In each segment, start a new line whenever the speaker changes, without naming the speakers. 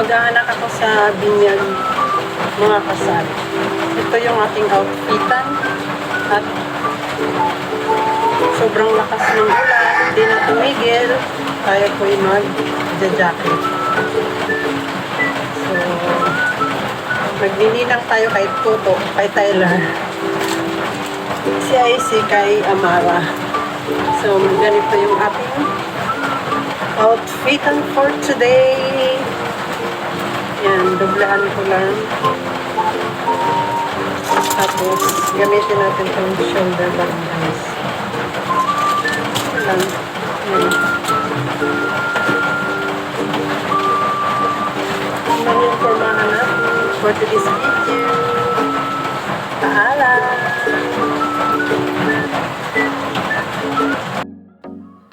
Mag-aanak ako sa binyag, mga kasal. Ito yung aking outfitan. At sobrang lakas ng ulan, hindi na tumigil. Tayo po yung mag-jacket. So, magnininang tayo kay Toto, kay Tyler. Si IC kay Amara. So, ganito yung ating outfitan for today. Yan, doblaan ko lang. Tapos, gamitin natin itong shoulder bag, guys. Lang. Yan. Ano yung formahan natin for today's video. Paalam!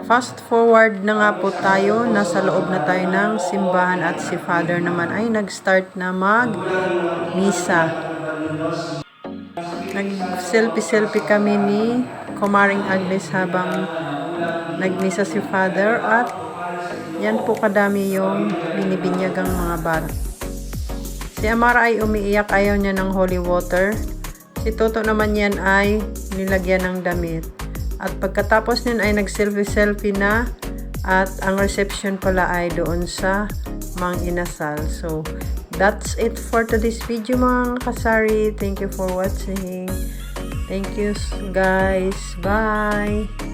Fast forward na nga po tayo, nasa loob na tayo ng simbahan at si Father naman ay nag-start na mag-misa. Nag-selfie-selfie kami ni Kumaring Agnes habang nag-misa si Father at yan po kadami yung binibinyagang mga bata. Si Amara ay umiiyak, ayaw niya ng holy water. Si Toto naman yan ay nilagyan ng damit. At pagkatapos nun ay nag-selfie-selfie na at ang reception pala ay doon sa Mang Inasal. So, that's it for today's video mga kasari. Thank you for watching. Thank you guys. Bye!